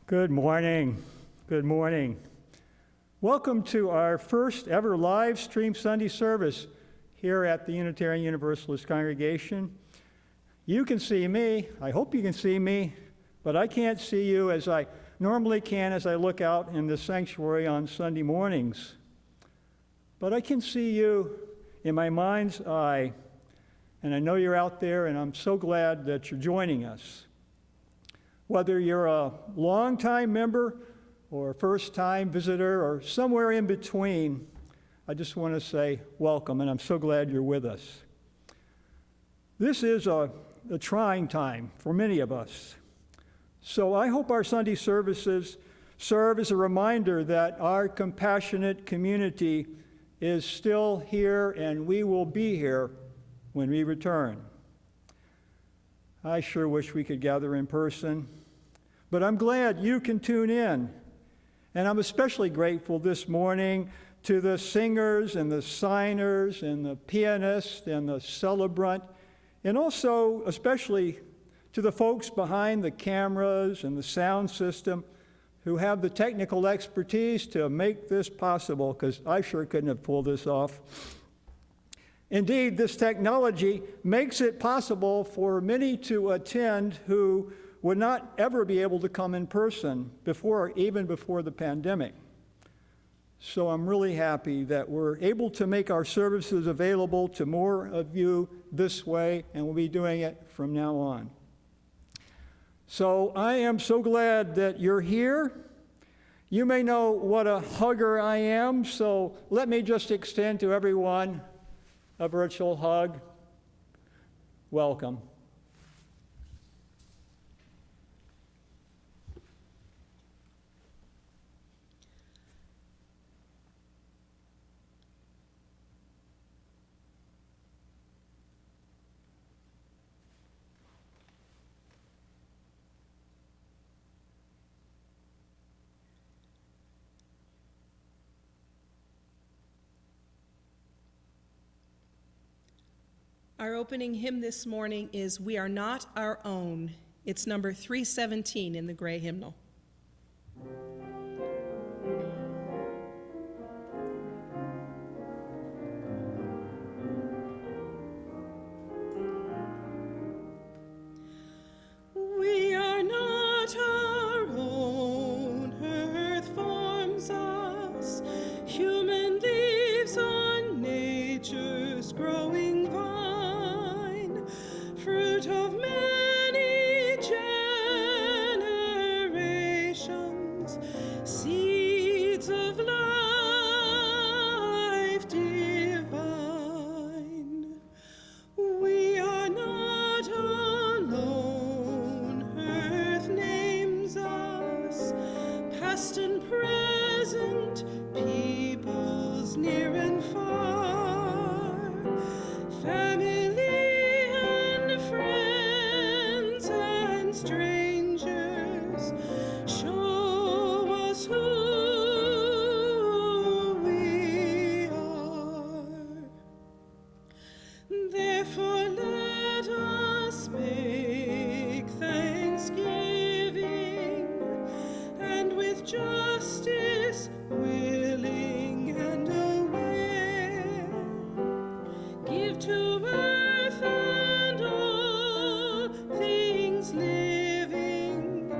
Good morning. Good morning. Welcome to our first ever live stream Sunday service here at the Unitarian Universalist Congregation. You can see me. I hope you can see me, but I can't see you as I normally can as I look out in the sanctuary on Sunday mornings. But I can see you in my mind's eye, and I know you're out there, and I'm so glad that you're joining us. Whether you're a long-time member or a first-time visitor or somewhere in between, I just want to say welcome, and I'm so glad you're with us. This is a trying time for many of us. So I hope our Sunday services serve as a reminder that our compassionate community is still here and we will be here when we return. I sure wish we could gather in person, but I'm glad you can tune in. And I'm especially grateful this morning to the singers and the signers and the pianist and the celebrant, and also especially to the folks behind the cameras and the sound system who have the technical expertise to make this possible, because I sure couldn't have pulled this off. Indeed, this technology makes it possible for many to attend who would not ever be able to come in person even before the pandemic. So I'm really happy that we're able to make our services available to more of you this way, and we'll be doing it from now on. So I am so glad that you're here. You may know what a hugger I am, so let me just extend to everyone a virtual hug. Welcome. Our opening hymn this morning is "We Are Not Our Own." It's number 317 in the gray hymnal. We are not our own, earth forms us, human leaves on nature's growing vine, fruit of many generations, seeds of life divine. We are not alone, earth names us, past and present, peoples near and far, family and friends and strangers, show us who we are. Therefore let us make thanksgiving, and with justice willing and aware, give to earth and all things living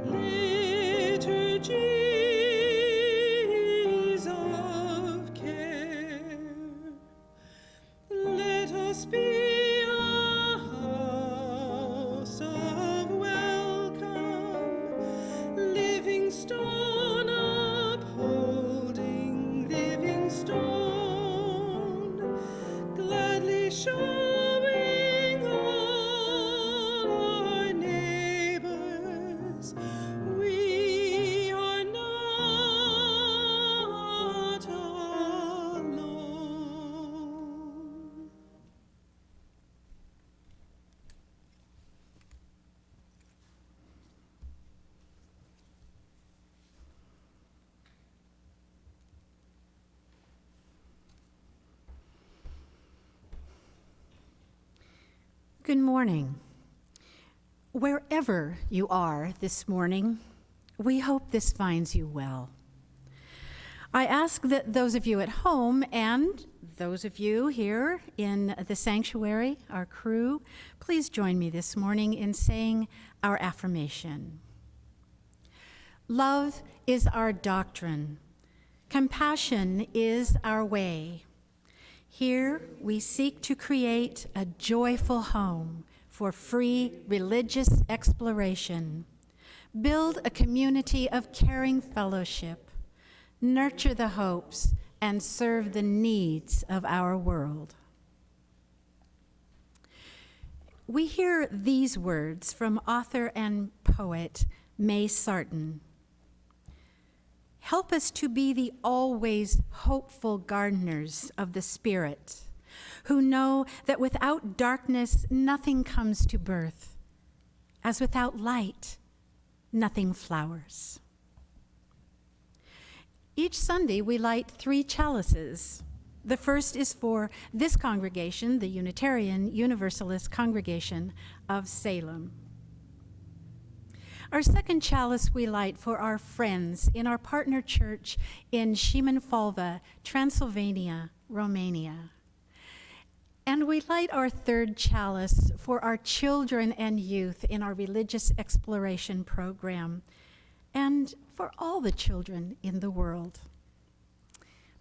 liturgies of care. Let us be a house of welcome, living stone upholding living stone, gladly showing all our neighbors we are not alone. Good morning. Wherever you are this morning, We hope this finds you well. I ask that those of you at home and those of you here in the sanctuary, our crew, please join me this morning in saying our affirmation. Love is our doctrine. Compassion is our way. Here we seek to create a joyful home for free religious exploration, build a community of caring fellowship, nurture the hopes, and serve the needs of our world. We hear these words from author and poet May Sarton. Help us to be the always hopeful gardeners of the Spirit, who know that without darkness nothing comes to birth, as without light nothing flowers. Each Sunday we light 3 chalices. The first is for this congregation, the Unitarian Universalist Congregation of Salem. Our second chalice we light for our friends in our partner church in Šimenfalva, Transylvania, Romania. And we light our third chalice for our children and youth in our religious exploration program, and for all the children in the world.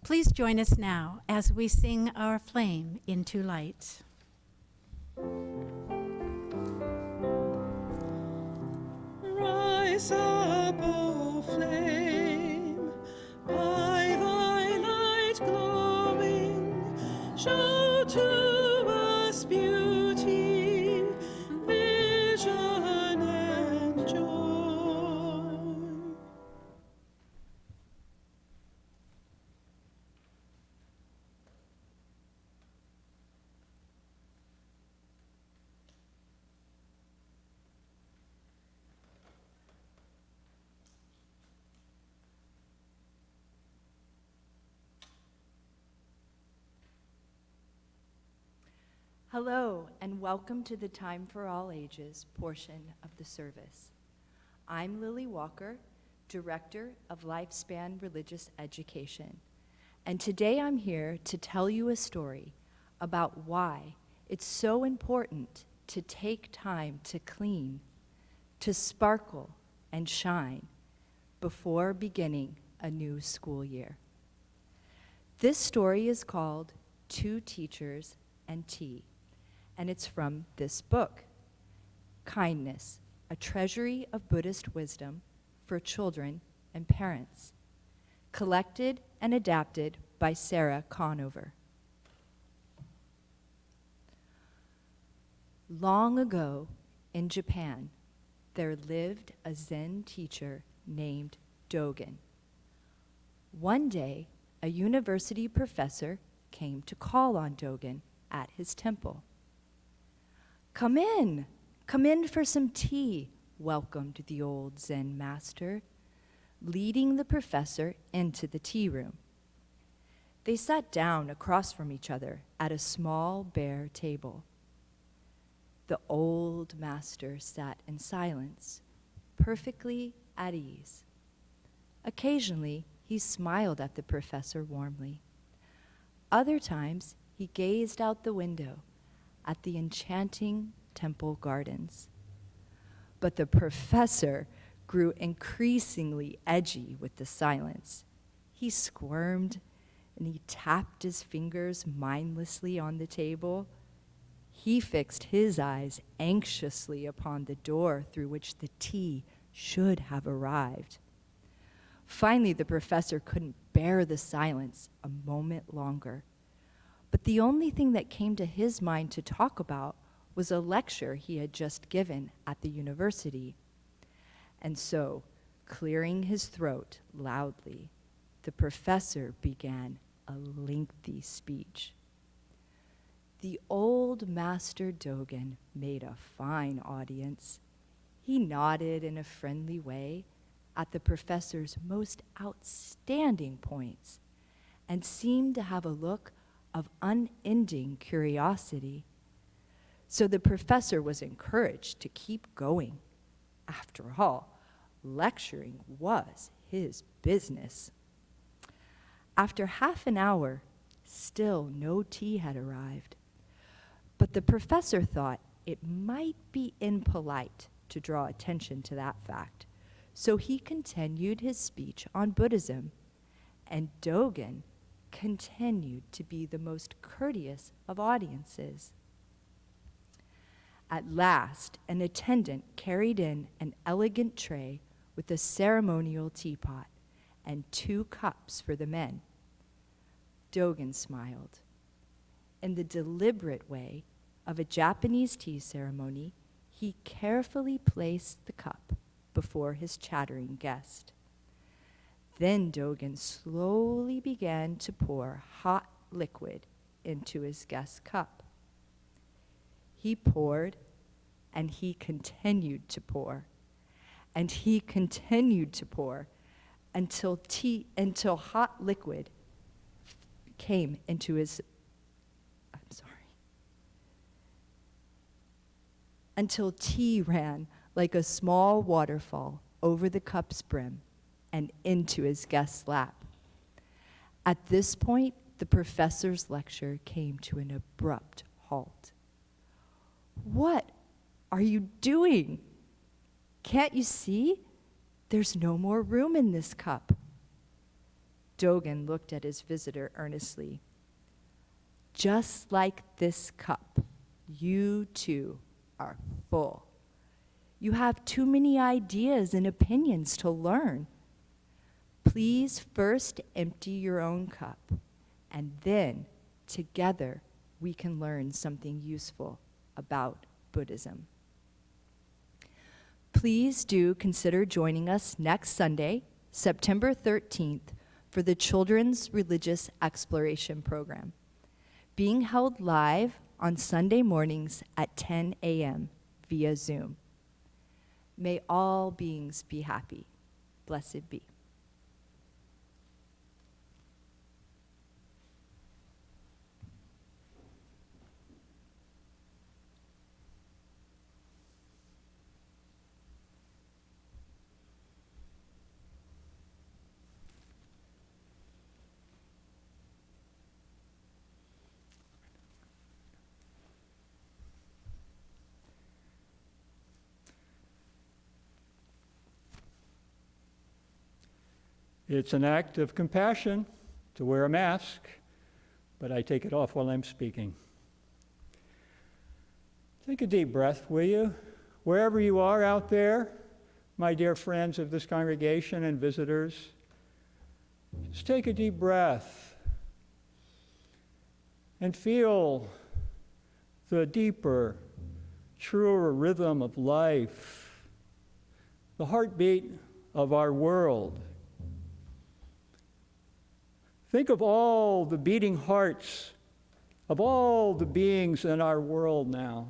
Please join us now as we sing our flame into light. Rise up, O flame, by thy light glowing, show to us beauty, vision, and joy. Hello, and welcome to the Time for All Ages portion of the service. I'm Lily Walker, Director of Lifespan Religious Education, and today I'm here to tell you a story about why it's so important to take time to clean, to sparkle and shine before beginning a new school year. This story is called 2 Teachers and Tea, and it's from this book, Kindness, a Treasury of Buddhist Wisdom for Children and Parents, collected and adapted by Sarah Conover. Long ago in Japan, there lived a Zen teacher named Dogen. One day, a university professor came to call on Dogen at his temple. Come in for some tea," welcomed the old Zen master, leading the professor into the tea room. They sat down across from each other at a small bare table. The old master sat in silence, perfectly at ease. Occasionally, he smiled at the professor warmly. Other times, he gazed out the window at the enchanting temple gardens. But the professor grew increasingly edgy with the silence. He squirmed and he tapped his fingers mindlessly on the table. He fixed his eyes anxiously upon the door through which the tea should have arrived. Finally, the professor couldn't bear the silence a moment longer. But the only thing that came to his mind to talk about was a lecture he had just given at the university. And so, clearing his throat loudly, the professor began a lengthy speech. The old Master Dogen made a fine audience. He nodded in a friendly way at the professor's most outstanding points and seemed to have a look of unending curiosity. So the professor was encouraged to keep going. After all, lecturing was his business. After half an hour, still no tea had arrived. But the professor thought it might be impolite to draw attention to that fact, so he continued his speech on Buddhism, and Dogen continued to be the most courteous of audiences. At last, an attendant carried in an elegant tray with a ceremonial teapot and 2 cups for the men. Dogen smiled. In the deliberate way of a Japanese tea ceremony, he carefully placed the cup before his chattering guest. Then Dogen slowly began to pour hot liquid into his guest's cup. He poured, and he continued to pour, and he continued to pour until hot liquid came into his, until tea ran like a small waterfall over the cup's brim and into his guest's lap. At this point, the professor's lecture came to an abrupt halt. "What are you doing? Can't you see? There's no more room in this cup." Dogen looked at his visitor earnestly. "Just like this cup, you too are full. You have too many ideas and opinions to learn. Please first empty your own cup, and then together we can learn something useful about Buddhism." Please do consider joining us next Sunday, September 13th, for the Children's Religious Exploration Program, being held live on Sunday mornings at 10 a.m. via Zoom. May all beings be happy. Blessed be. It's an act of compassion to wear a mask, but I take it off while I'm speaking. Take a deep breath, will you? Wherever you are out there, my dear friends of this congregation and visitors, just take a deep breath and feel the deeper, truer rhythm of life, the heartbeat of our world. Think of all the beating hearts of all the beings in our world now.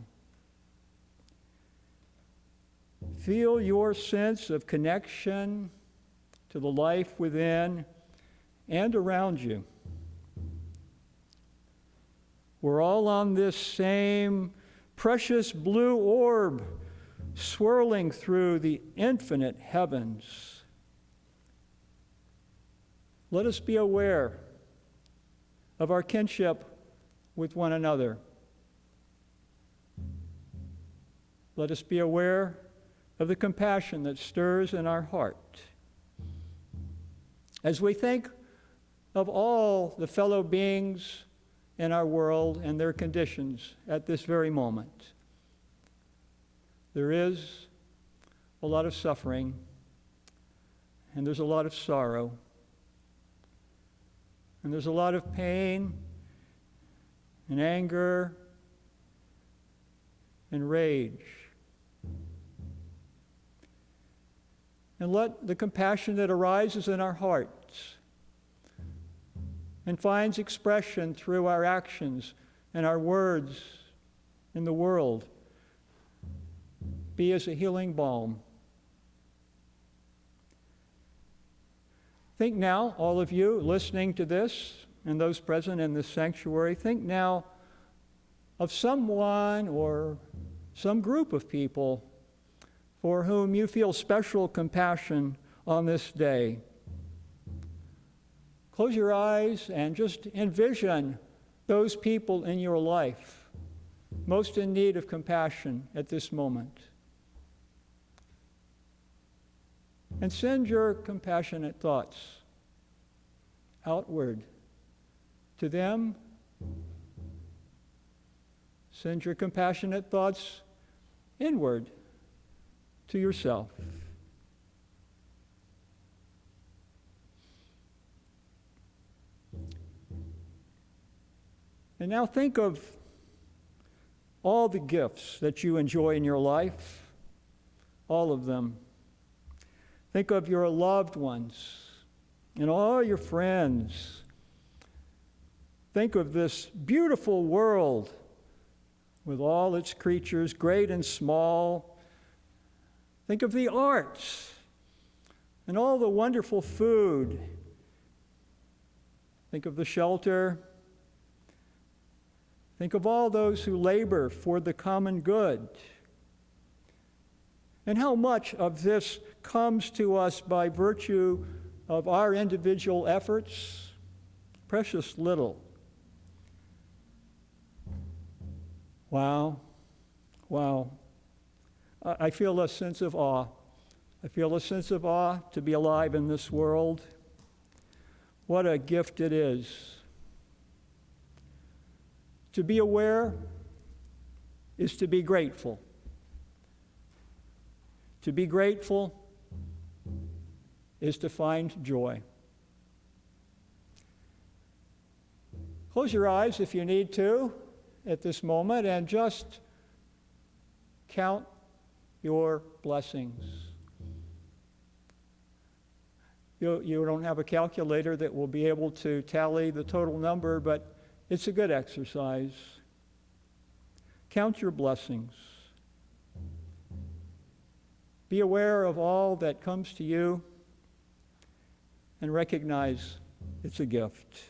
Feel your sense of connection to the life within and around you. We're all on this same precious blue orb swirling through the infinite heavens. Let us be aware of our kinship with one another. Let us be aware of the compassion that stirs in our heart. As we think of all the fellow beings in our world and their conditions at this very moment, there is a lot of suffering and there's a lot of sorrow. And there's a lot of pain and anger and rage. And let the compassion that arises in our hearts and finds expression through our actions and our words in the world be as a healing balm. Think now, all of you listening to this and those present in this sanctuary, think now of someone or some group of people for whom you feel special compassion on this day. Close your eyes and just envision those people in your life most in need of compassion at this moment. And send your compassionate thoughts outward to them. Send your compassionate thoughts inward to yourself. And now think of all the gifts that you enjoy in your life, all of them. Think of your loved ones and all your friends. Think of this beautiful world with all its creatures, great and small. Think of the arts and all the wonderful food. Think of the shelter. Think of all those who labor for the common good. And how much of this comes to us by virtue of our individual efforts? Precious little. Wow. I feel a sense of awe. I feel a sense of awe to be alive in this world. What a gift it is. To be aware is to be grateful. To be grateful is to find joy. Close your eyes if you need to at this moment and just count your blessings. You don't have a calculator that will be able to tally the total number, but it's a good exercise. Count your blessings. Be aware of all that comes to you and recognize it's a gift.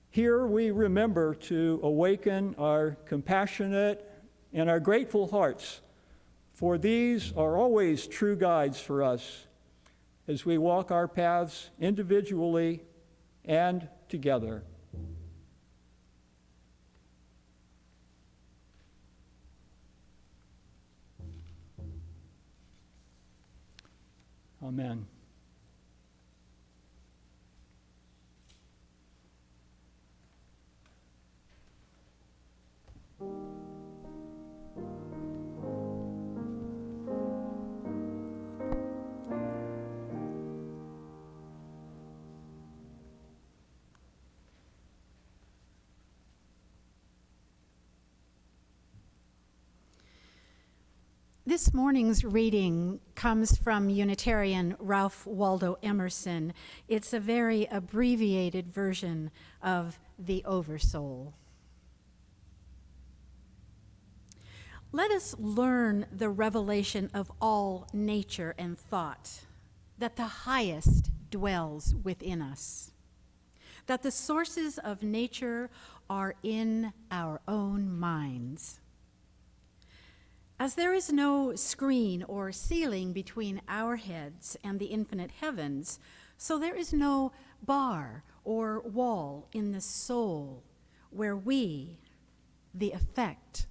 Here we remember to awaken our compassionate and our grateful hearts, for these are always true guides for us as we walk our paths individually and together. Amen. This morning's reading comes from Unitarian Ralph Waldo Emerson. It's a very abbreviated version of the Oversoul. Let us learn the revelation of all nature and thought, that the highest dwells within us, that the sources of nature are in our own minds. As there is no screen or ceiling between our heads and the infinite heavens, so there is no bar or wall in the soul where we, the effect,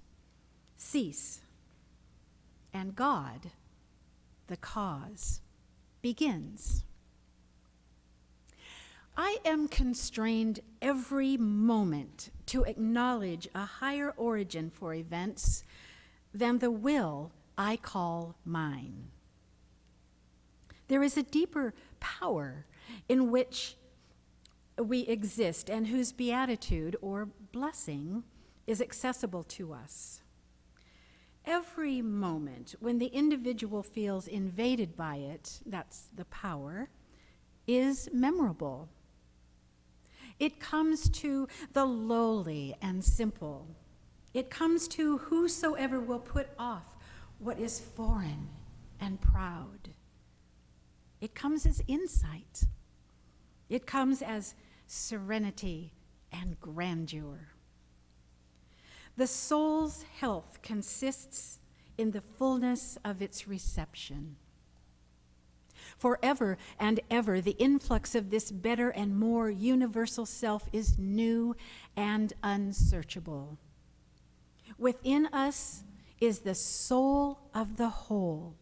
cease, and God, the cause, begins. I am constrained every moment to acknowledge a higher origin for events than the will I call mine. There is a deeper power in which we exist and whose beatitude or blessing is accessible to us. Every moment when the individual feels invaded by it, that's the power, is memorable. It comes to the lowly and simple. It comes to whosoever will put off what is foreign and proud. It comes as insight. It comes as serenity and grandeur. The soul's health consists in the fullness of its reception. Forever and ever, the influx of this better and more universal self is new and unsearchable. Within us is the soul of the whole,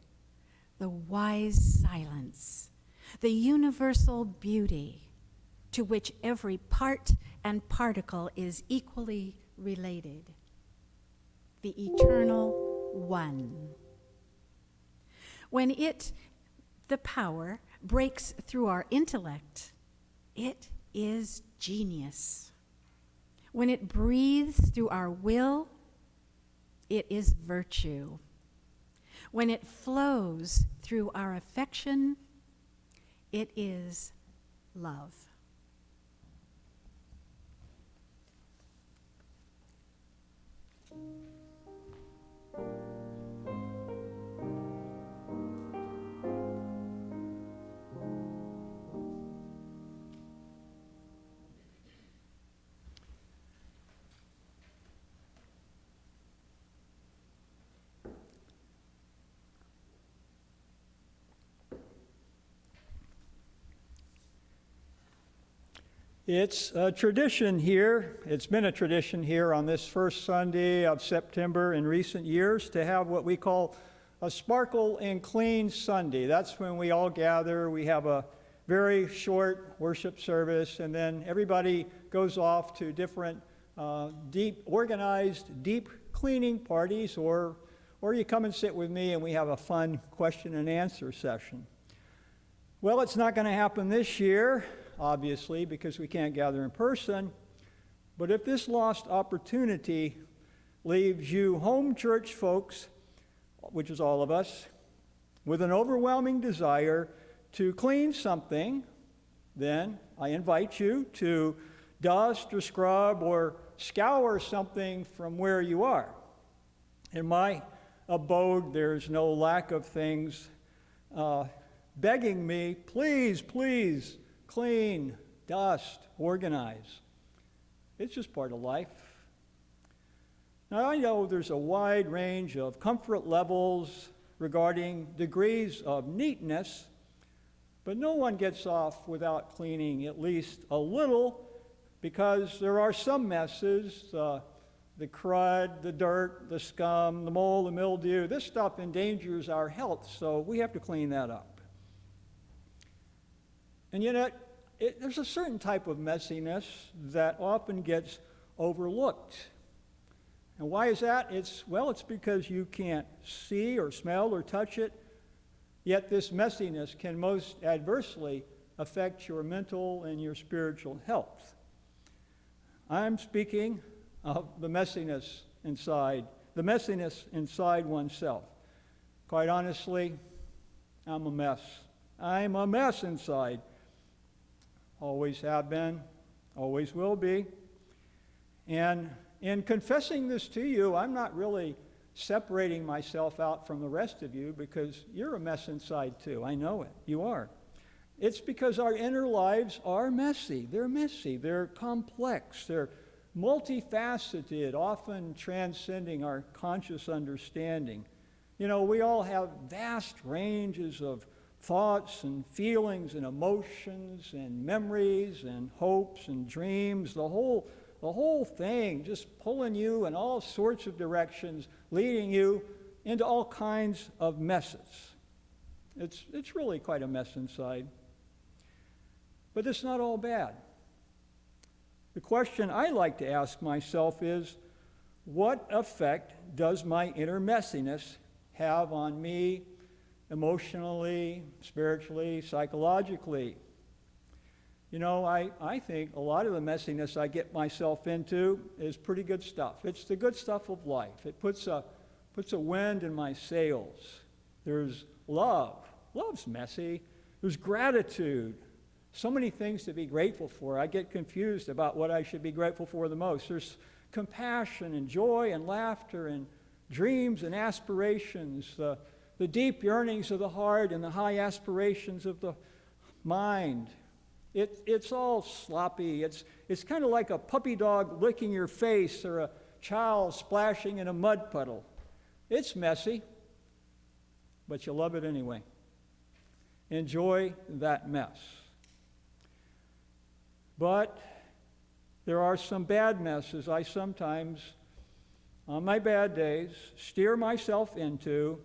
the wise silence, the universal beauty to which every part and particle is equally related, the eternal one. When it, the power, breaks through our intellect, it is genius. When it breathes through our will, it is virtue. When it flows through our affection, it is love. It's a tradition here, it's been a tradition here on this first Sunday of September in recent years to have what we call a Sparkle and Clean Sunday. That's when we all gather, we have a very short worship service, and then everybody goes off to different organized deep cleaning parties, or you come and sit with me and we have a fun question and answer session. Well, it's not going to happen this year, obviously, because we can't gather in person. But if this lost opportunity leaves you home church folks, which is all of us, with an overwhelming desire to clean something, then I invite you to dust or scrub or scour something from where you are. In my abode, there's no lack of things begging me, please, please, clean, dust, organize. It's just part of life. Now, I know there's a wide range of comfort levels regarding degrees of neatness, but no one gets off without cleaning at least a little, because there are some messes, the crud, the dirt, the scum, the mold, the mildew. This stuff endangers our health, so we have to clean that up. And yet, there's a certain type of messiness that often gets overlooked. And why is that? It's because you can't see or smell or touch it, yet this messiness can most adversely affect your mental and your spiritual health. I'm speaking of the messiness inside oneself. Quite honestly, I'm a mess. I'm a mess inside. Always have been, always will be. And in confessing this to you, I'm not really separating myself out from the rest of you, because you're a mess inside too. I know it. You are. It's because our inner lives are messy. They're complex. They're multifaceted, often transcending our conscious understanding. You know, we all have vast ranges of thoughts and feelings and emotions and memories and hopes and dreams, the whole thing just pulling you in all sorts of directions, leading you into all kinds of messes. It's really quite a mess inside. But it's not all bad. The question I like to ask myself is, what effect does my inner messiness have on me emotionally, spiritually, psychologically? You know, I think a lot of the messiness I get myself into is pretty good stuff. It's the good stuff of life. It puts a wind in my sails. There's love. Love's messy. There's gratitude. So many things to be grateful for. I get confused about what I should be grateful for the most. There's compassion and joy and laughter and dreams and aspirations, the deep yearnings of the heart and the high aspirations of the mind. It's all sloppy. It's kind of like a puppy dog licking your face, or a child splashing in a mud puddle. It's messy, but you love it anyway. Enjoy that mess. But there are some bad messes I sometimes, on my bad days, steer myself into.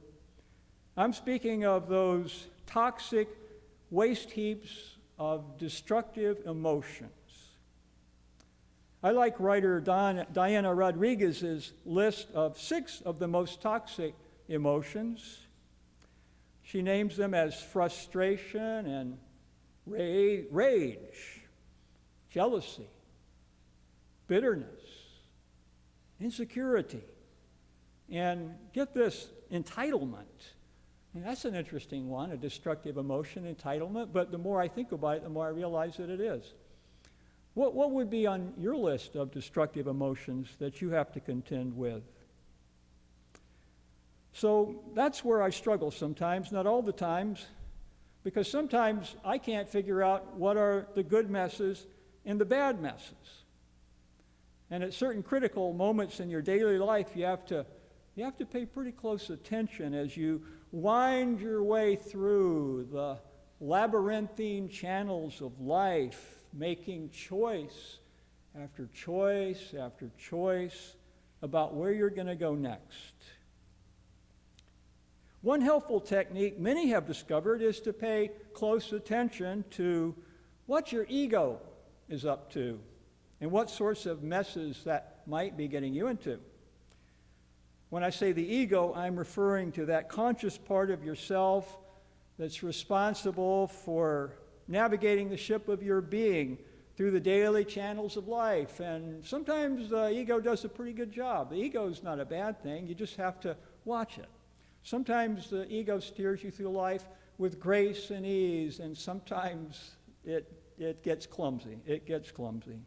I'm speaking of those toxic waste heaps of destructive emotions. I like writer Diana Rodriguez's list of 6 of the most toxic emotions. She names them as frustration and rage, jealousy, bitterness, insecurity, and get this, entitlement. And that's an interesting one, a destructive emotion, entitlement, but the more I think about it, the more I realize that it is. What would be on your list of destructive emotions that you have to contend with? So that's where I struggle sometimes, not all the times, because sometimes I can't figure out what are the good messes and the bad messes. And at certain critical moments in your daily life, you have to pay pretty close attention as you wind your way through the labyrinthine channels of life, making choice after choice after choice about where you're going to go next. One helpful technique many have discovered is to pay close attention to what your ego is up to and what sorts of messes that might be getting you into. When I say the ego, I'm referring to that conscious part of yourself that's responsible for navigating the ship of your being through the daily channels of life. And sometimes the ego does a pretty good job. The ego is not a bad thing. You just have to watch it. Sometimes the ego steers you through life with grace and ease, and sometimes it gets clumsy. It gets clumsy.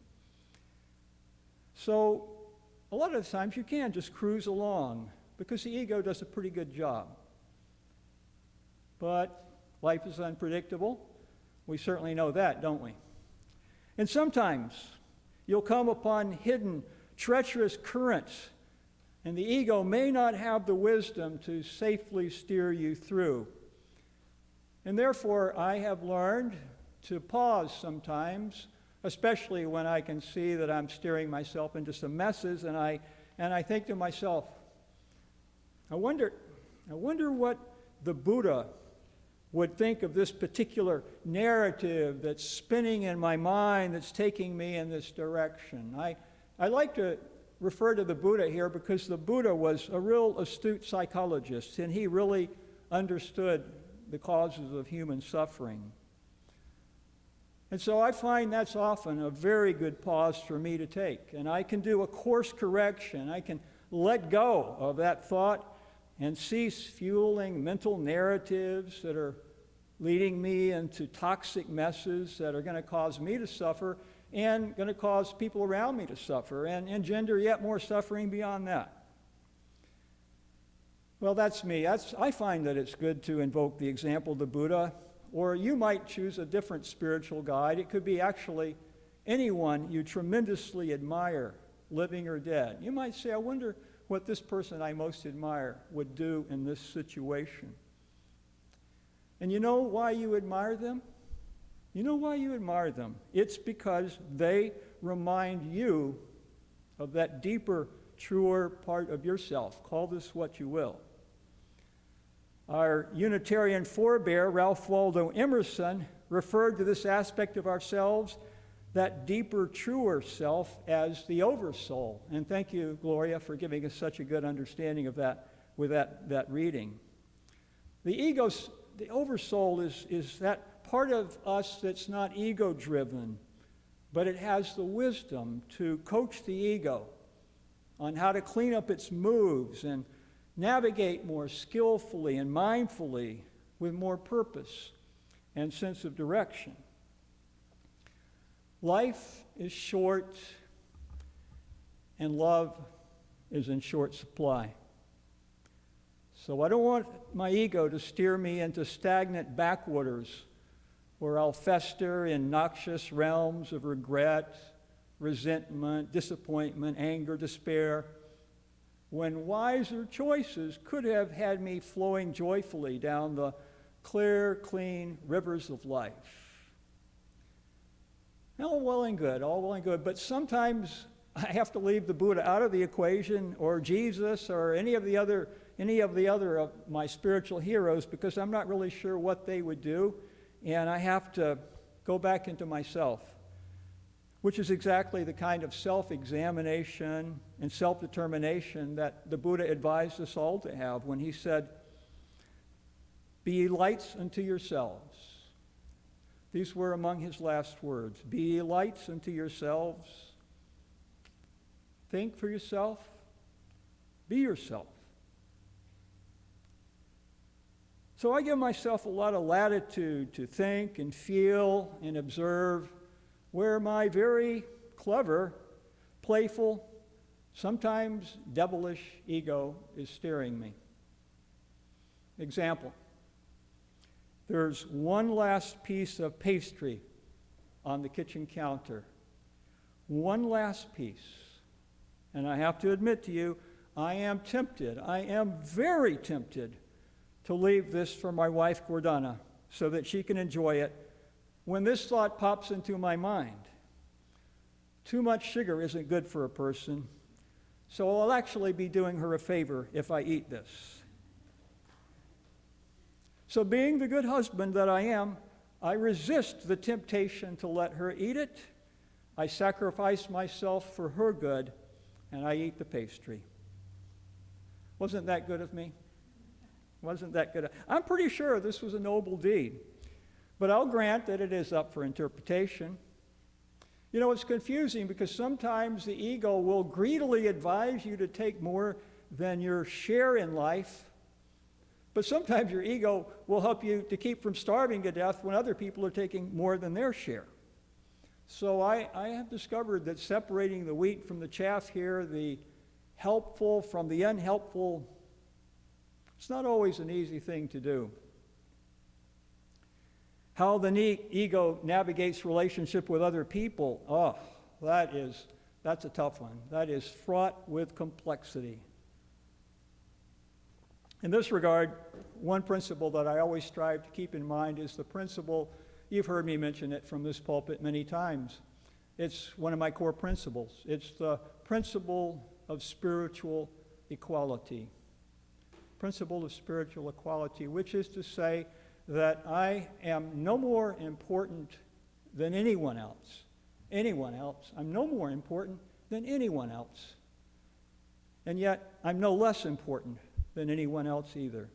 So a lot of the times you can just cruise along because the ego does a pretty good job. But life is unpredictable. We certainly know that, don't we? And sometimes you'll come upon hidden, treacherous currents, and the ego may not have the wisdom to safely steer you through. And therefore, I have learned to pause sometimes, especially when I can see that I'm steering myself into some messes, and I think to myself, I wonder what the Buddha would think of this particular narrative that's spinning in my mind, that's taking me in this direction. I like to refer to the Buddha here because the Buddha was a real astute psychologist, and he really understood the causes of human suffering. And so I find that's often a very good pause for me to take, and I can do a course correction. I can let go of that thought and cease fueling mental narratives that are leading me into toxic messes that are going to cause me to suffer and going to cause people around me to suffer and engender yet more suffering beyond that. Well, that's me. I find that it's good to invoke the example of the Buddha, or you might choose a different spiritual guide. It could be actually anyone you tremendously admire, living or dead. You might say, I wonder what this person I most admire would do in this situation. And you know why you admire them? You know why you admire them? It's because they remind you of that deeper, truer part of yourself. Call this what you will. Our Unitarian forebear, Ralph Waldo Emerson, referred to this aspect of ourselves, that deeper, truer self, as the oversoul. And thank you, Gloria, for giving us such a good understanding of that with that reading. The oversoul is that part of us that's not ego-driven, but it has the wisdom to coach the ego on how to clean up its moves and navigate more skillfully and mindfully with more purpose and sense of direction. Life is short, and love is in short supply. So I don't want my ego to steer me into stagnant backwaters where I'll fester in noxious realms of regret, resentment, disappointment, anger, despair, when wiser choices could have had me flowing joyfully down the clear, clean rivers of life. All well and good, but sometimes I have to leave the Buddha out of the equation, or Jesus, or any of the other of my spiritual heroes, because I'm not really sure what they would do, and I have to go back into myself, which is exactly the kind of self-examination and self-determination that the Buddha advised us all to have when he said, "Be ye lights unto yourselves." These were among his last words. Be ye lights unto yourselves. Think for yourself. Be yourself. So I give myself a lot of latitude to think and feel and observe where my very clever, playful, sometimes devilish ego is steering me. Example. There's one last piece of pastry on the kitchen counter. One last piece. And I have to admit to you, I am tempted. I am very tempted to leave this for my wife, Gordana, so that she can enjoy it. When this thought pops into my mind, too much sugar isn't good for a person, so I'll actually be doing her a favor if I eat this. So being the good husband that I am, I resist the temptation to let her eat it. I sacrifice myself for her good, and I eat the pastry. Wasn't that good of me? Wasn't that good? I'm pretty sure this was a noble deed, but I'll grant that it is up for interpretation. You know, it's confusing because sometimes the ego will greedily advise you to take more than your share in life, but sometimes your ego will help you to keep from starving to death when other people are taking more than their share. So I have discovered that separating the wheat from the chaff here, the helpful from the unhelpful, it's not always an easy thing to do. How the ego navigates relationship with other people, that's a tough one. That is fraught with complexity. In this regard, one principle that I always strive to keep in mind is the principle, you've heard me mention it from this pulpit many times. It's one of my core principles. It's the principle of spiritual equality. Principle of spiritual equality, which is to say that I am no more important than anyone else. Anyone else. I'm no more important than anyone else. And yet, I'm no less important than anyone else either.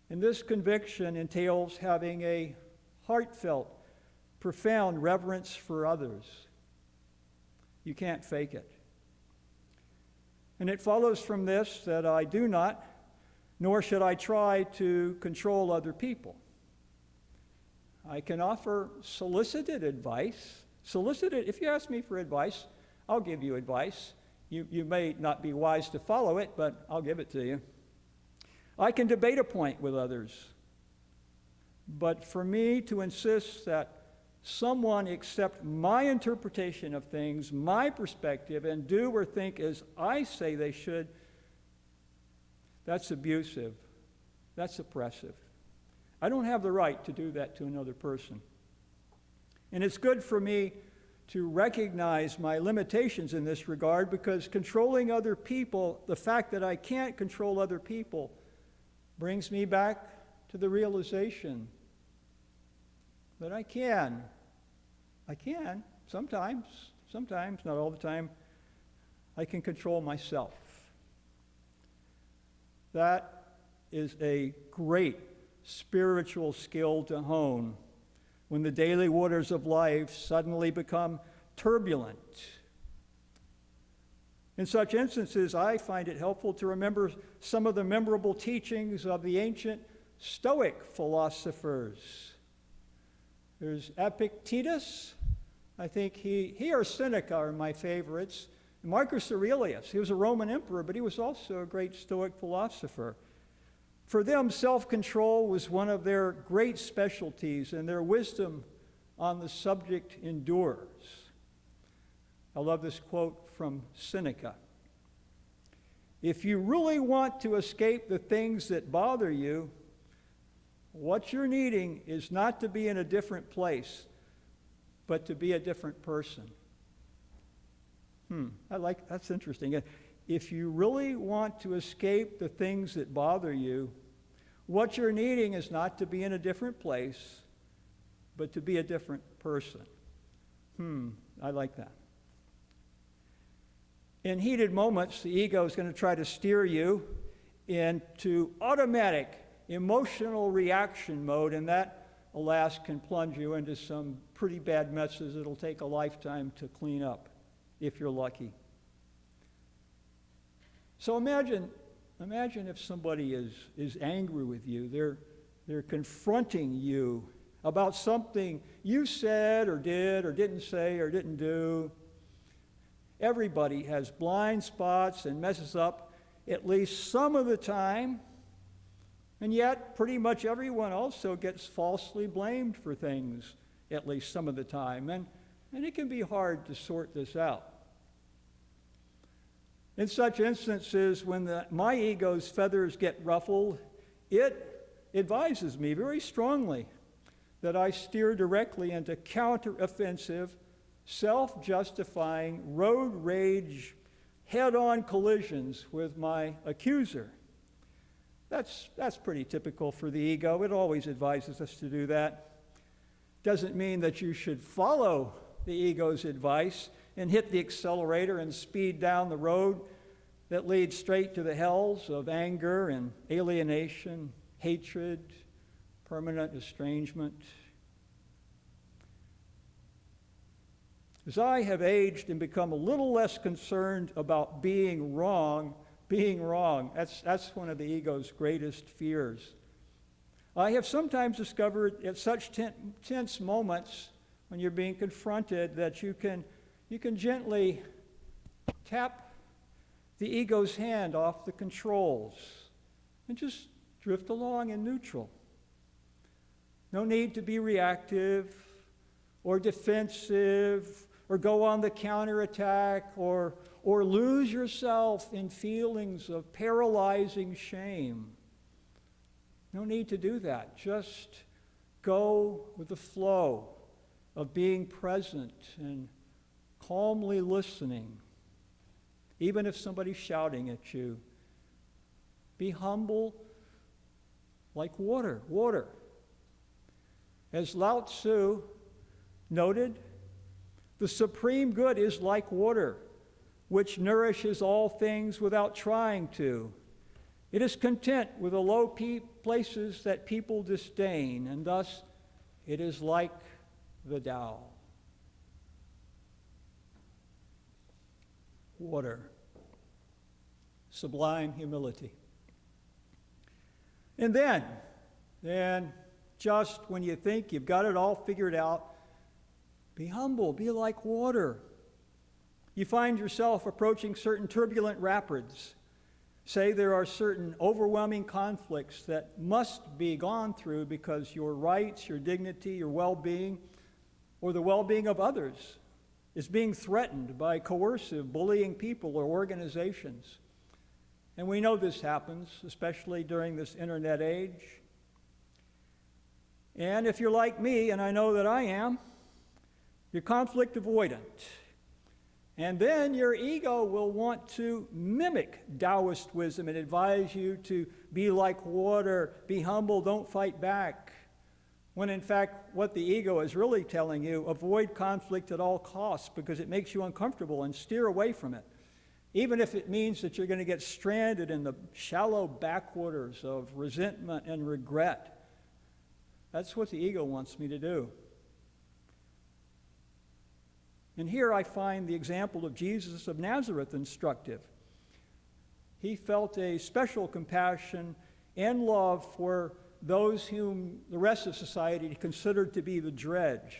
And this conviction entails having a heartfelt, profound reverence for others. You can't fake it. And it follows from this that I do not, nor should I try to control other people. I can offer solicited advice. If you ask me for advice, I'll give you advice. You may not be wise to follow it, but I'll give it to you. I can debate a point with others. But for me to insist that someone accept my interpretation of things, my perspective, and do or think as I say they should, that's abusive. That's oppressive. I don't have the right to do that to another person. And it's good for me to recognize my limitations in this regard, because controlling other people, the fact that I can't control other people, brings me back to the realization that I can sometimes, not all the time, I can control myself. That is a great spiritual skill to hone when the daily waters of life suddenly become turbulent. In such instances, I find it helpful to remember some of the memorable teachings of the ancient Stoic philosophers. There's Epictetus. I think he or Seneca are my favorites. Marcus Aurelius, he was a Roman emperor, but he was also a great Stoic philosopher. For them, self-control was one of their great specialties, and their wisdom on the subject endures. I love this quote from Seneca. if you really want to escape the things that bother you, what you're needing is not to be in a different place, but to be a different person. That's interesting. If you really want to escape the things that bother you, what you're needing is not to be in a different place, but to be a different person. I like that. In heated moments, the ego is going to try to steer you into automatic emotional reaction mode, and that, alas, can plunge you into some pretty bad messes it'll take a lifetime to clean up, if you're lucky. So imagine if somebody is angry with you. They're confronting you about something you said or didn't say or didn't do. Everybody has blind spots and messes up at least some of the time, and yet pretty much everyone also gets falsely blamed for things at least some of the time, and it can be hard to sort this out. In such instances, when my ego's feathers get ruffled, it advises me very strongly that I steer directly into counteroffensive, self-justifying, road rage, head-on collisions with my accuser. That's pretty typical for the ego. It always advises us to do that. Doesn't mean that you should follow the ego's advice and hit the accelerator and speed down the road that leads straight to the hells of anger and alienation, hatred, permanent estrangement. As I have aged and become a little less concerned about being wrong, that's one of the ego's greatest fears. I have sometimes discovered at such tense moments when you're being confronted that you can gently tap the ego's hand off the controls and just drift along in neutral. No need to be reactive or defensive or go on the counterattack or lose yourself in feelings of paralyzing shame. No need to do that. Just go with the flow of being present and calmly listening. Even if somebody's shouting at you, be humble like water. As Lao Tzu noted, the supreme good is like water, which nourishes all things without trying to. It is content with the low places that people disdain, and thus it is like the Tao. Water. Sublime humility. And then, just when you think you've got it all figured out, be humble, be like water. You find yourself approaching certain turbulent rapids. Say there are certain overwhelming conflicts that must be gone through because your rights, your dignity, your well-being, or the well-being of others is being threatened by coercive, bullying people or organizations. And we know this happens, especially during this internet age. And if you're like me, and I know that I am, you're conflict avoidant. And then your ego will want to mimic Taoist wisdom and advise you to be like water, be humble, don't fight back. When in fact, what the ego is really telling you, avoid conflict at all costs because it makes you uncomfortable, and steer away from it. Even if it means that you're going to get stranded in the shallow backwaters of resentment and regret. That's what the ego wants me to do. And here I find the example of Jesus of Nazareth instructive. He felt a special compassion and love for those whom the rest of society considered to be the dregs.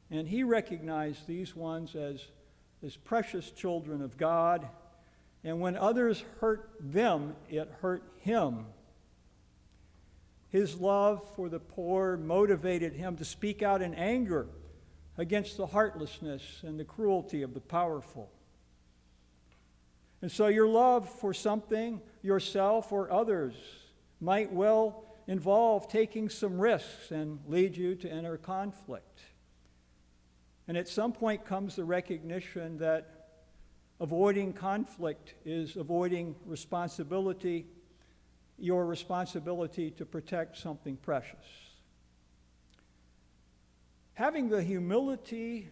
And he recognized these ones as precious children of God, and when others hurt them, it hurt him. His love for the poor motivated him to speak out in anger against the heartlessness and the cruelty of the powerful. And so your love for something, yourself or others, might well involve taking some risks and lead you to enter conflict. And at some point comes the recognition that avoiding conflict is avoiding responsibility, your responsibility to protect something precious. Having the humility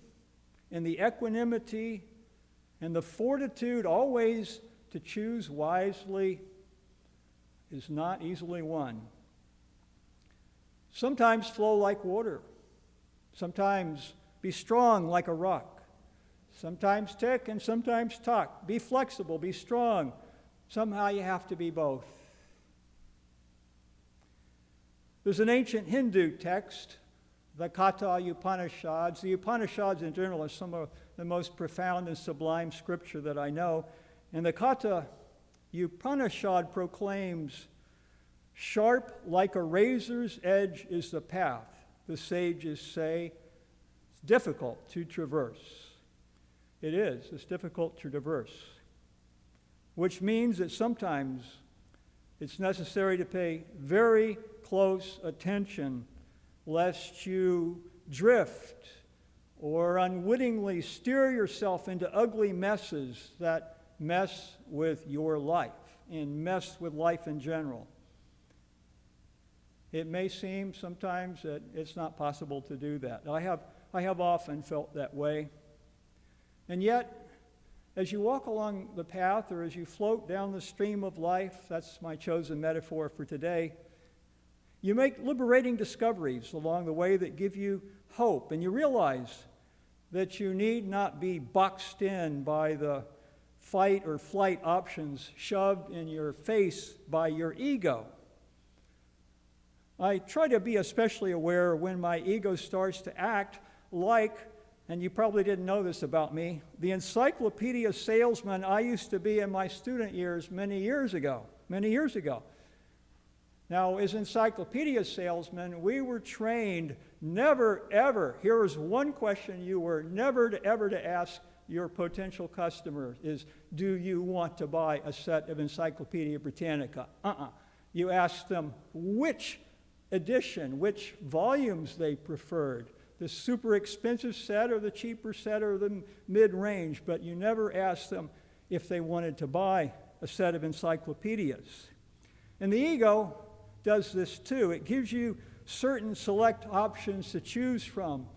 and the equanimity and the fortitude always to choose wisely is not easily won. Sometimes flow like water. Sometimes be strong like a rock. Sometimes tick and sometimes talk. Be flexible, be strong. Somehow you have to be both. There's an ancient Hindu text, the Katha Upanishads. The Upanishads in general are some of the most profound and sublime scripture that I know. And the Katha Upanishad proclaims, "Sharp like a razor's edge is the path, the sages say. It's difficult to traverse." It is. It's difficult to traverse. Which means that sometimes it's necessary to pay very close attention lest you drift or unwittingly steer yourself into ugly messes that mess with your life and mess with life in general. It may seem sometimes that it's not possible to do that. I have often felt that way. And yet, as you walk along the path or as you float down the stream of life, that's my chosen metaphor for today, you make liberating discoveries along the way that give you hope. And you realize that you need not be boxed in by the fight or flight options shoved in your face by your ego. I try to be especially aware when my ego starts to act like, and you probably didn't know this about me, the encyclopedia salesman I used to be in my student years many years ago. Now, as encyclopedia salesmen, we were trained never, ever, here is one question you were never to ever to ask your potential customer is, do you want to buy a set of Encyclopedia Britannica? You asked them which edition, which volumes they preferred, the super expensive set or the cheaper set or the mid-range, but you never asked them if they wanted to buy a set of encyclopedias. And the ego does this too. It gives you certain select options to choose from.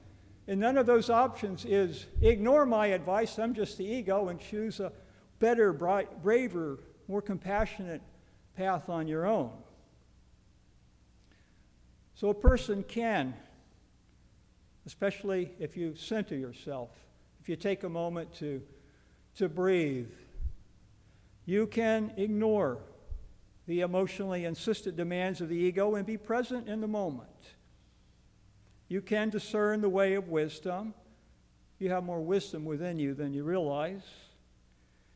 And none of those options is ignore my advice, I'm just the ego, and choose a better, braver, more compassionate path on your own. So a person can, especially if you center yourself, if you take a moment to breathe, you can ignore the emotionally insistent demands of the ego and be present in the moment. You can discern the way of wisdom. You have more wisdom within you than you realize.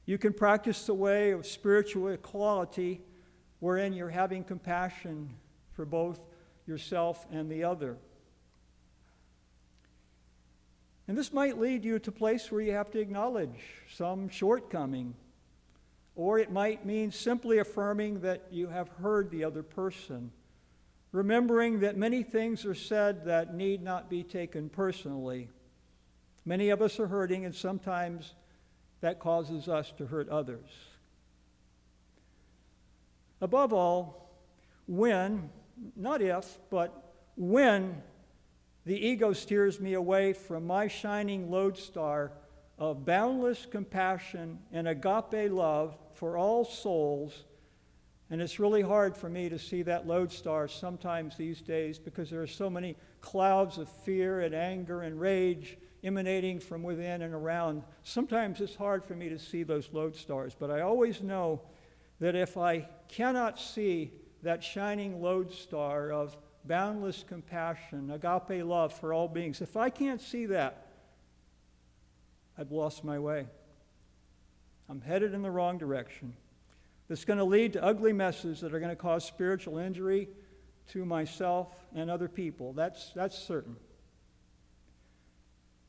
You can practice the way of spiritual equality wherein you're having compassion for both yourself and the other. And this might lead you to a place where you have to acknowledge some shortcoming, or it might mean simply affirming that you have heard the other person, remembering that many things are said that need not be taken personally. Many of us are hurting, and sometimes that causes us to hurt others. Above all, when, not if, but when the ego steers me away from my shining lodestar of boundless compassion and agape love for all souls, and it's really hard for me to see that lodestar sometimes these days because there are so many clouds of fear and anger and rage emanating from within and around. Sometimes it's hard for me to see those lodestars, but I always know that if I cannot see that shining lodestar of boundless compassion, agape love for all beings, if I can't see that, I've lost my way. I'm headed in the wrong direction. That's going to lead to ugly messes that are going to cause spiritual injury to myself and other people. That's certain.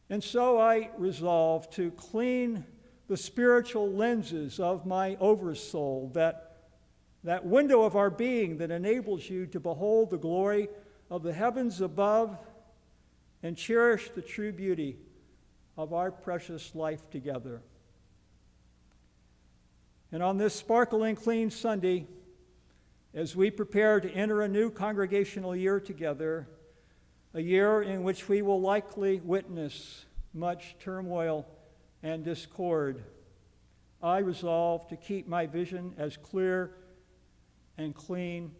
And so I resolve to clean the spiritual lenses of my oversoul, that window of our being that enables you to behold the glory of the heavens above and cherish the true beauty of our precious life together. And on this sparkling clean Sunday, as we prepare to enter a new congregational year together, a year in which we will likely witness much turmoil and discord, I resolve to keep my vision as clear and clean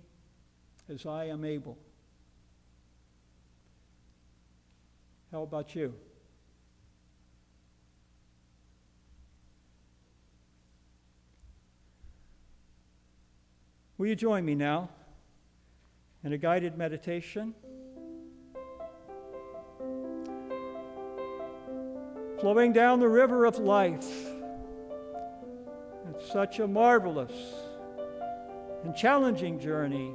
as I am able. How about you? Will you join me now in a guided meditation? Flowing down the river of life, it's such a marvelous and challenging journey.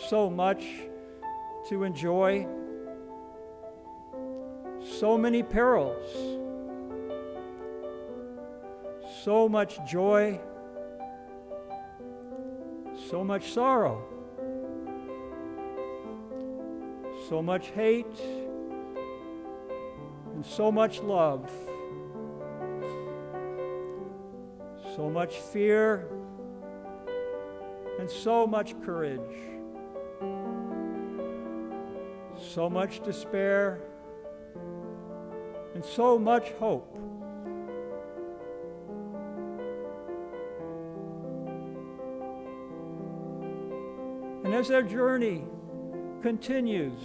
So much to enjoy, so many perils, so much joy, so much sorrow, so much hate, and so much love, so much fear, and so much courage, so much despair, and so much hope. And as our journey continues,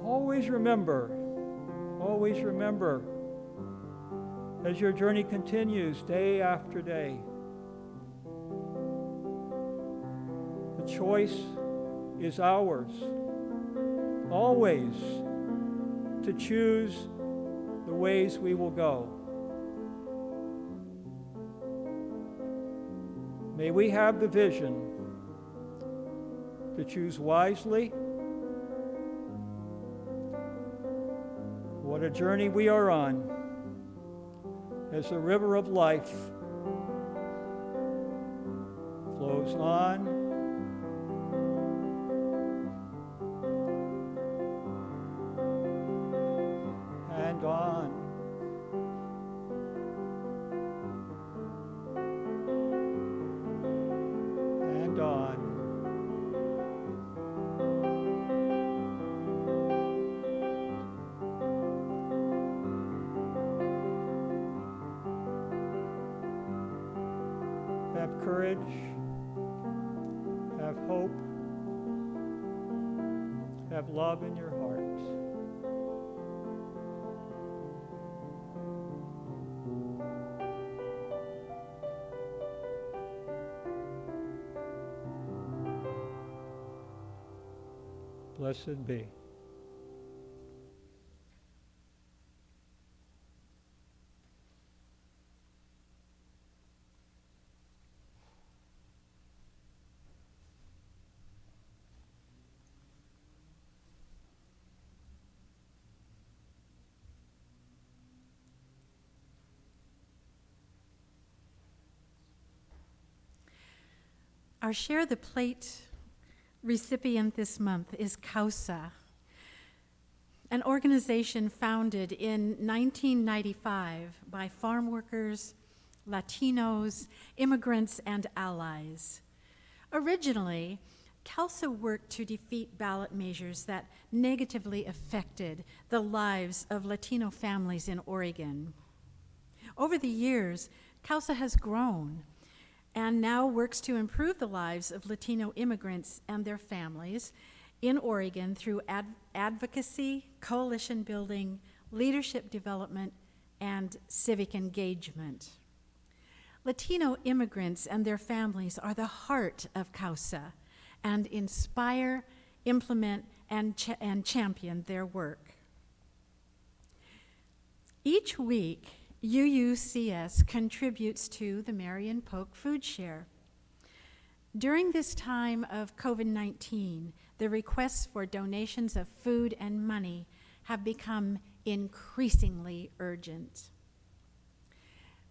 always remember, as your journey continues day after day, the choice is ours, always, to choose the ways we will go. May we have the vision to choose wisely. What a journey we are on as the river of life flows on and on. And on. Have courage, have hope, have love in your heart. Blessed be. Our Share the Plate recipient this month is CAUSA, an organization founded in 1995 by farm workers, Latinos, immigrants, and allies. Originally, CAUSA worked to defeat ballot measures that negatively affected the lives of Latino families in Oregon. Over the years, CAUSA has grown and now works to improve the lives of Latino immigrants and their families in Oregon through advocacy, coalition building, leadership development, and civic engagement. Latino immigrants and their families are the heart of CAUSA and inspire, implement, and champion their work. Each week, UUCS contributes to the Marion Polk Food Share. During this time of COVID-19, the requests for donations of food and money have become increasingly urgent.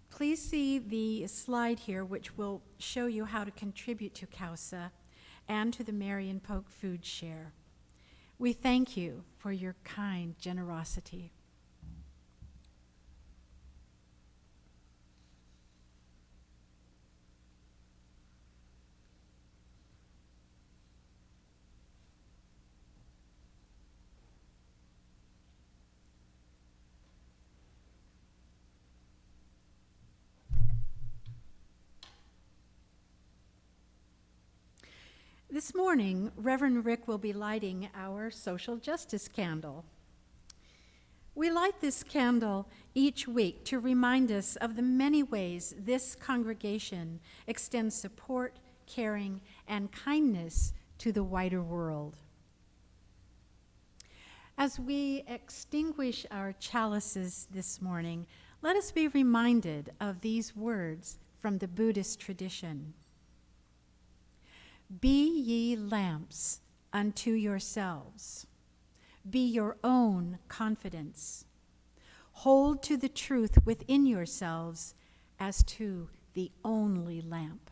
Please see the slide here, which will show you how to contribute to CAUSA and to the Marion Polk Food Share. We thank you for your kind generosity. This morning, Reverend Rick will be lighting our social justice candle. We light this candle each week to remind us of the many ways this congregation extends support, caring, and kindness to the wider world. As we extinguish our chalices this morning, let us be reminded of these words from the Buddhist tradition. Be ye lamps unto yourselves. Be your own confidence. Hold to the truth within yourselves as to the only lamp.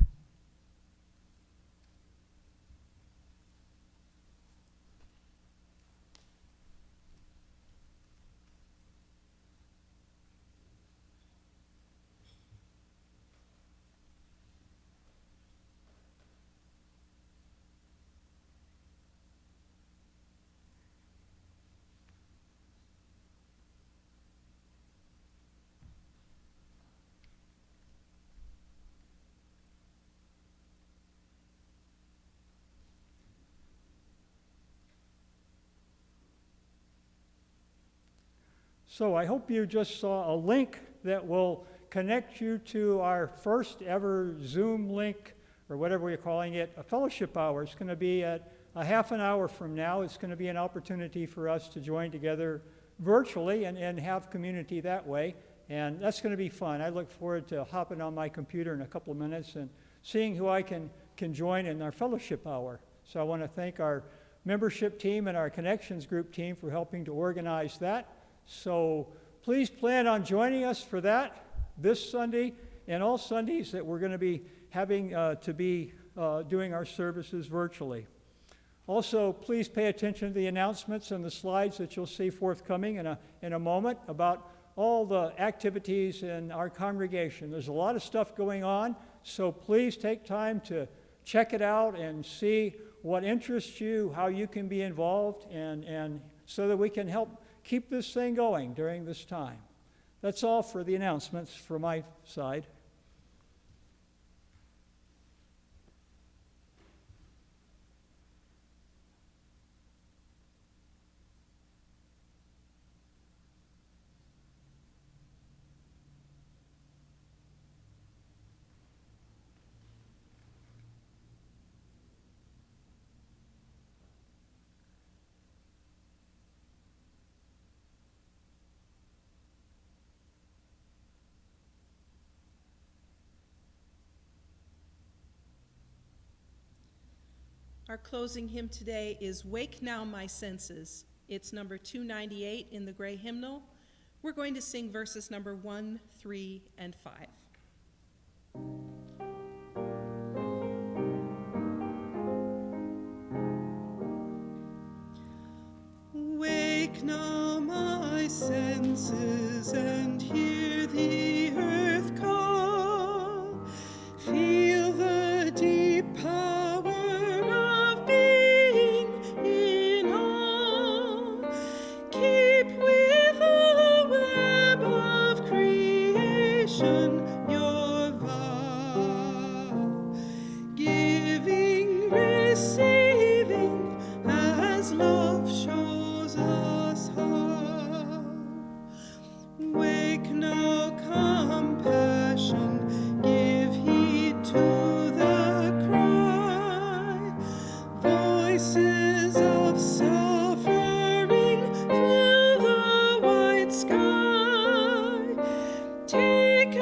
So I hope you just saw a link that will connect you to our first ever Zoom link, or whatever we're calling it, a fellowship hour. It's going to be at a half an hour from now. It's going to be an opportunity for us to join together virtually and have community that way. And that's going to be fun. I look forward to hopping on my computer in a couple of minutes and seeing who I can join in our fellowship hour. So I want to thank our membership team and our connections group team for helping to organize that. So please plan on joining us for that this Sunday and all Sundays that we're going to be having doing our services virtually. Also, please pay attention to the announcements and the slides that you'll see forthcoming in a moment about all the activities in our congregation. There's a lot of stuff going on, so please take time to check it out and see what interests you, how you can be involved, and so that we can help keep this thing going during this time. That's all for the announcements from my side. Our closing hymn today is Wake Now My Senses. It's number 298 in the gray hymnal. We're going to sing verses number 1, 3, and 5. Wake now my senses and hear the earth call. Feel the deep power of being in all. Keep with the web of creation your vow. Giving, receiving, as love shows us how. Wake now, compassion, give heed to the cry. Voices of suffering fill the white sky. Take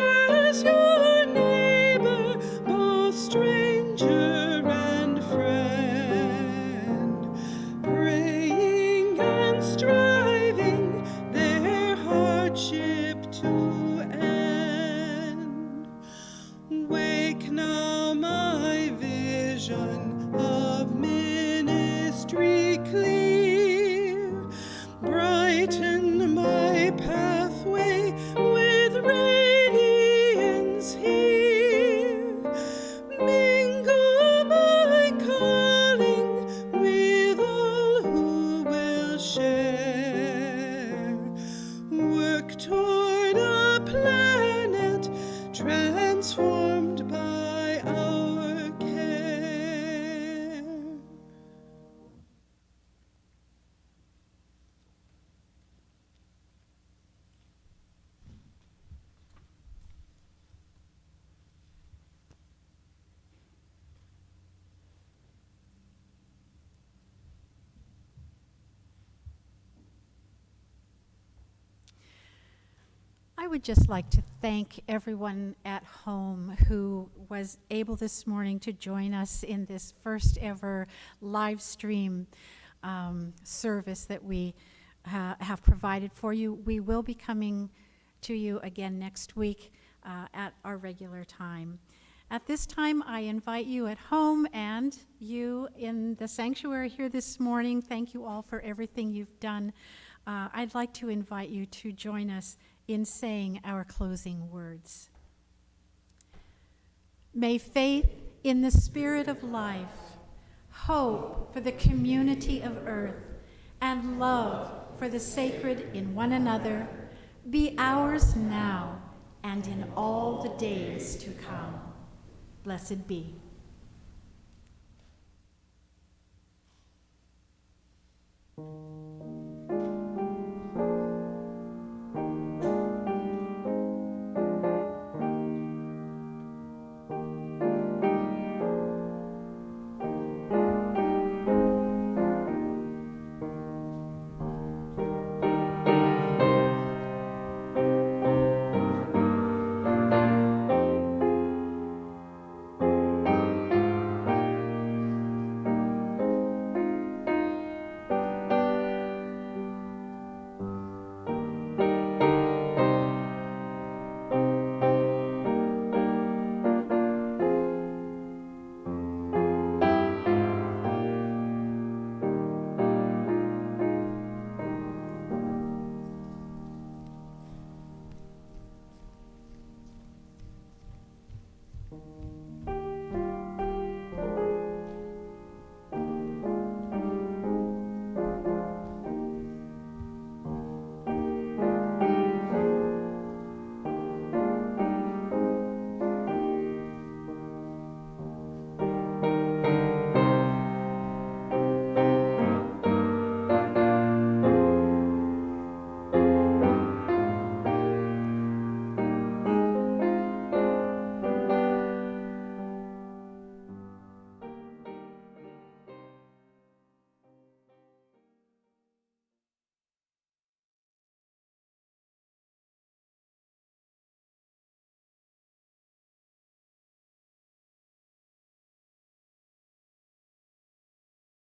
would just like to thank everyone at home who was able this morning to join us in this first ever live stream service that we have provided for you. We will be coming to you again next week at our regular time. At this time, I invite you at home and you in the sanctuary here this morning. Thank you all for everything you've done. I'd like to invite you to join us in saying our closing words. May faith in the spirit of life, hope for the community of earth, and love for the sacred in one another be ours now and in all the days to come. Blessed be.